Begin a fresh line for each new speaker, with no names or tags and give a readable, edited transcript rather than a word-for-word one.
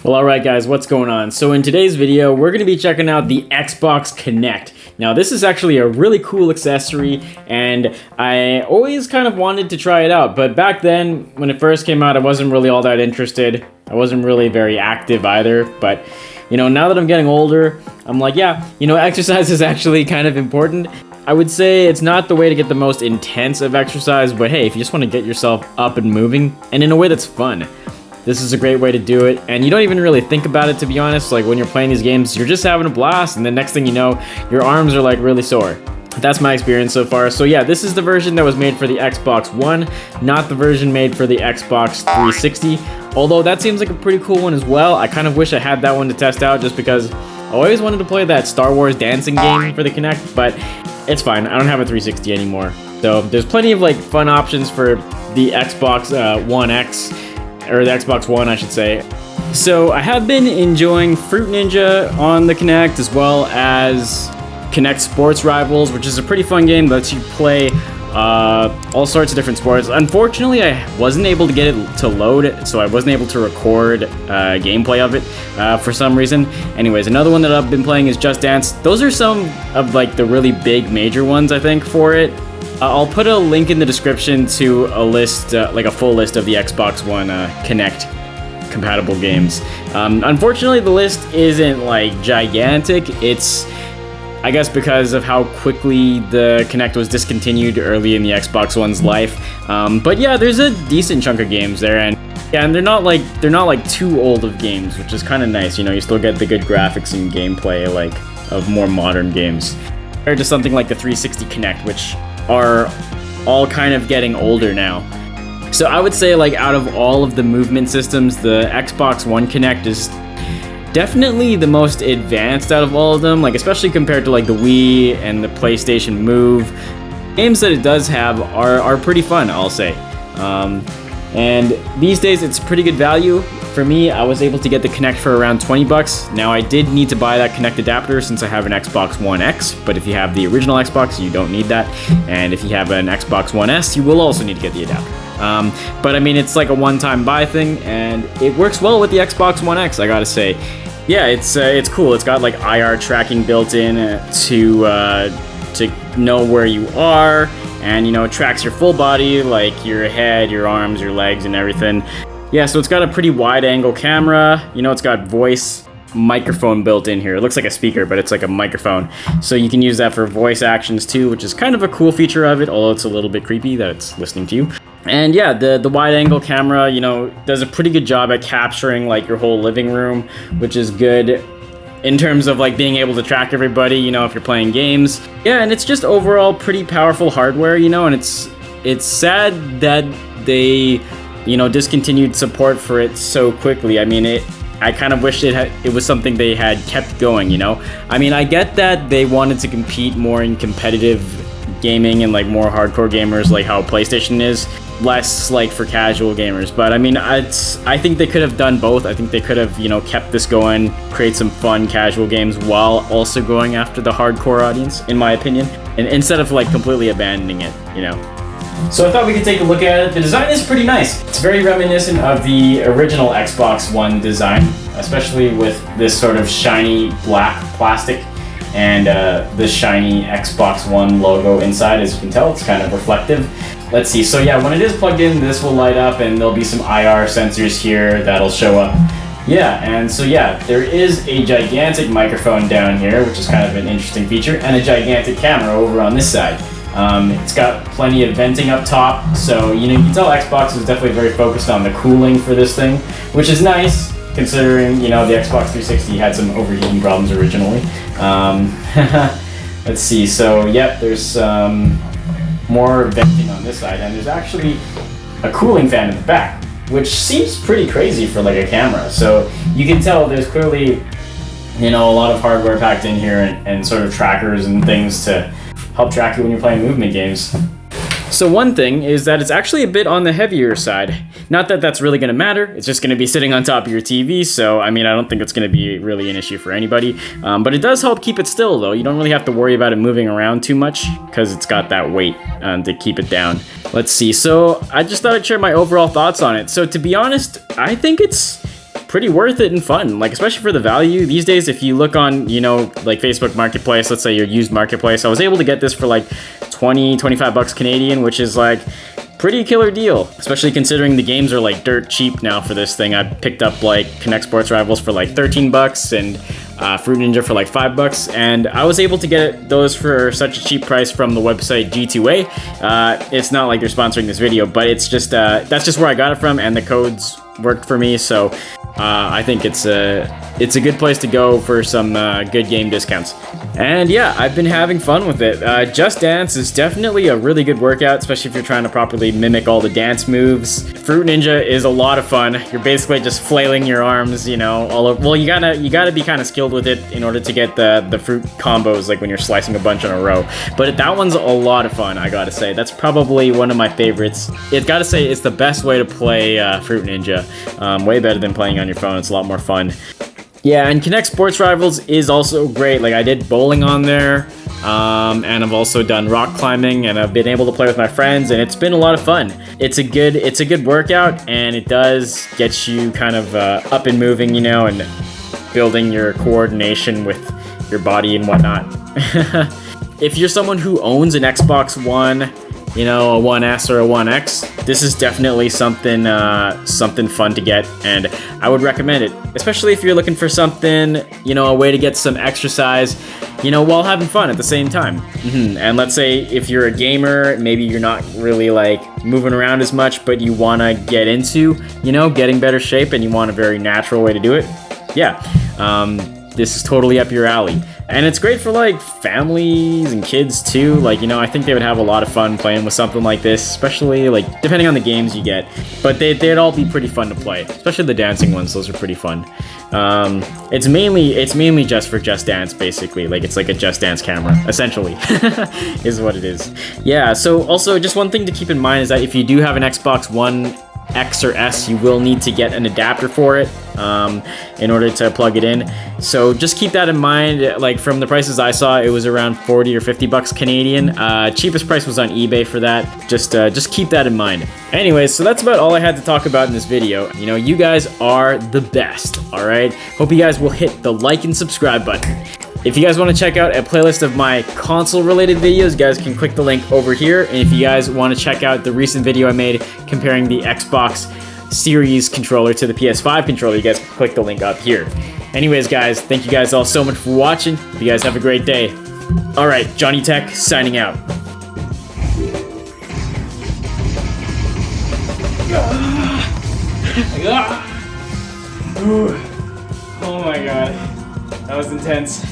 Well, alright guys, what's going on? So in today's video, we're going to be checking out the Xbox Kinect. Now this is actually a really cool accessory, and I always kind of wanted to try it out, but back then, when it first came out, I wasn't really all that interested. I wasn't really very active either, but you know, now that I'm getting older, I'm like, yeah, you know, exercise is actually kind of important. I would say it's not the way to get the most intense of exercise, but hey, if you just want to get yourself up and moving, and in a way that's fun, this is a great way to do it, and you don't even really think about it, to be honest. Like, when you're playing these games, you're just having a blast, and the next thing you know, your arms are like really sore. That's my experience so far. So yeah, this is the version that was made for the Xbox One, not the version made for the Xbox 360. Although that seems like a pretty cool one as well. I kind of wish I had that one to test out, just because I always wanted to play that Star Wars dancing game for the Kinect, but it's fine. I don't have a 360 anymore. So there's plenty of like fun options for the Xbox One X, or the Xbox One, I should say. So I have been enjoying Fruit Ninja on the Kinect, as well as Kinect Sports Rivals, which is a pretty fun game that lets you play all sorts of different sports. Unfortunately, I wasn't able to get it to load, so I wasn't able to record gameplay of it for some reason. Anyways, another one that I've been playing is Just Dance. Those are some of like the really big major ones, I think, for it. I'll put a link in the description to a list, like a full list of the Xbox One Kinect compatible games. Unfortunately, the list isn't like gigantic. It's, I guess, because of how quickly the Kinect was discontinued early in the Xbox One's life. But yeah, there's a decent chunk of games there, and yeah, and they're not like too old of games, which is kind of nice. You know, you still get the good graphics and gameplay like of more modern games, compared to something like the 360 Kinect, which are all kind of getting older now. So I would say, like, out of all of the movement systems, the Xbox One Kinect is definitely the most advanced out of all of them, like especially compared to like the Wii and the PlayStation Move. Games that it does have are pretty fun, I'll say. And these days it's pretty good value. For me, I was able to get the Kinect for around 20 bucks. Now, I did need to buy that Kinect adapter since I have an Xbox One X, but if you have the original Xbox, you don't need that. And if you have an Xbox One S, you will also need to get the adapter. But I mean, it's like a one-time buy thing, and it works well with the Xbox One X, I gotta say. Yeah, it's cool. It's got like IR tracking built in to know where you are, and you know, it tracks your full body, like your head, your arms, your legs, and everything. Yeah, so it's got a pretty wide-angle camera. You know, it's got voice microphone built in here. It looks like a speaker, but it's like a microphone. So you can use that for voice actions too, which is kind of a cool feature of it, although it's a little bit creepy that it's listening to you. And yeah, the wide-angle camera, you know, does a pretty good job at capturing like your whole living room, which is good in terms of like being able to track everybody, you know, if you're playing games. Yeah, and it's just overall pretty powerful hardware, you know, and it's sad that they, you know, discontinued support for it so quickly. I mean, I kind of wish it was something they had kept going, you know? I mean, I get that they wanted to compete more in competitive gaming and like more hardcore gamers, like how PlayStation is, less like for casual gamers. But I mean, I think they could have done both. I think they could have, you know, kept this going, create some fun casual games while also going after the hardcore audience, in my opinion, and instead of like completely abandoning it, you know? So I thought we could take a look at it. The design is pretty nice. It's very reminiscent of the original Xbox One design, especially with this sort of shiny black plastic and the shiny Xbox One logo inside. As you can tell, it's kind of reflective. Let's see. So yeah, when it is plugged in, this will light up, and there'll be some IR sensors here that'll show up. Yeah, and so yeah, there is a gigantic microphone down here, which is kind of an interesting feature, and a gigantic camera over on this side. It's got plenty of venting up top, so you know, you can tell Xbox is definitely very focused on the cooling for this thing, which is nice considering, you know, the Xbox 360 had some overheating problems originally. Let's see, so yep, there's more venting on this side, and there's actually a cooling fan in the back, which seems pretty crazy for like a camera. So you can tell there's clearly, you know, a lot of hardware packed in here, and sort of trackers and things to help track you when you're playing movement games. So one thing is that it's actually a bit on the heavier side. Not that that's really going to matter, it's just going to be sitting on top of your TV, so I mean, I don't think it's going to be really an issue for anybody. But it does help keep it still, though. You don't really have to worry about it moving around too much, because it's got that weight to keep it down. Let's see, so I just thought I'd share my overall thoughts on it. So to be honest, I think it's pretty worth it and fun, like especially for the value. These days, if you look on, you know, like Facebook Marketplace, let's say your used marketplace, I was able to get this for like 20-25 bucks Canadian, which is like pretty killer deal, especially considering the games are like dirt cheap now for this thing. I picked up like Kinect Sports Rivals for like 13 bucks and Fruit Ninja for like 5 bucks, and I was able to get those for such a cheap price from the website G2A. It's not like they're sponsoring this video, but it's just that's just where I got it from, and the codes worked for me, so I think it's a good place to go for some good game discounts. And yeah, I've been having fun with it. Just Dance is definitely a really good workout, especially if you're trying to properly mimic all the dance moves. Fruit Ninja is a lot of fun. You're basically just flailing your arms, you know, all over. Well, you gotta be kind of skilled with it in order to get the fruit combos, like when you're slicing a bunch in a row. But that one's a lot of fun, I gotta say. That's probably one of my favorites. It's gotta say, it's the best way to play Fruit Ninja. Way better than playing on your phone. It's a lot more fun. Yeah, and Kinect Sports Rivals is also great. Like, I did bowling on there, and I've also done rock climbing, and I've been able to play with my friends, and it's been a lot of fun. It's a good workout, and it does get you kind of up and moving, you know, and building your coordination with your body and whatnot. If you're someone who owns an Xbox One, you know, a 1S or a 1X, this is definitely something fun to get, and I would recommend it, especially if you're looking for something, you know, a way to get some exercise, you know, while having fun at the same time. And let's say if you're a gamer, maybe you're not really like moving around as much, but you want to get into, you know, getting better shape, and you want a very natural way to do it. Yeah, this is totally up your alley. And it's great for like families and kids too. Like, you know, I think they would have a lot of fun playing with something like this, especially like depending on the games you get. But they'd all be pretty fun to play, especially the dancing ones. Those are pretty fun. It's mainly just for Just Dance, basically. Like, it's like a Just Dance camera, essentially, is what it is. Yeah. So also, just one thing to keep in mind is that if you do have an Xbox One X or S, you will need to get an adapter for it in order to plug it in. So just keep that in mind. Like, from the prices I saw, it was around 40 or 50 bucks Canadian. Cheapest price was on eBay for that. Just keep that in mind. Anyways, so that's about all I had to talk about in this video. You know, you guys are the best, all right? Hope you guys will hit the like and subscribe button. If you guys want to check out a playlist of my console-related videos, you guys can click the link over here. And if you guys want to check out the recent video I made comparing the Xbox Series controller to the PS5 controller, you guys can click the link up here. Anyways, guys, thank you guys all so much for watching. Hope you guys have a great day. All right, Johnny Tech signing out. Oh my god, that was intense.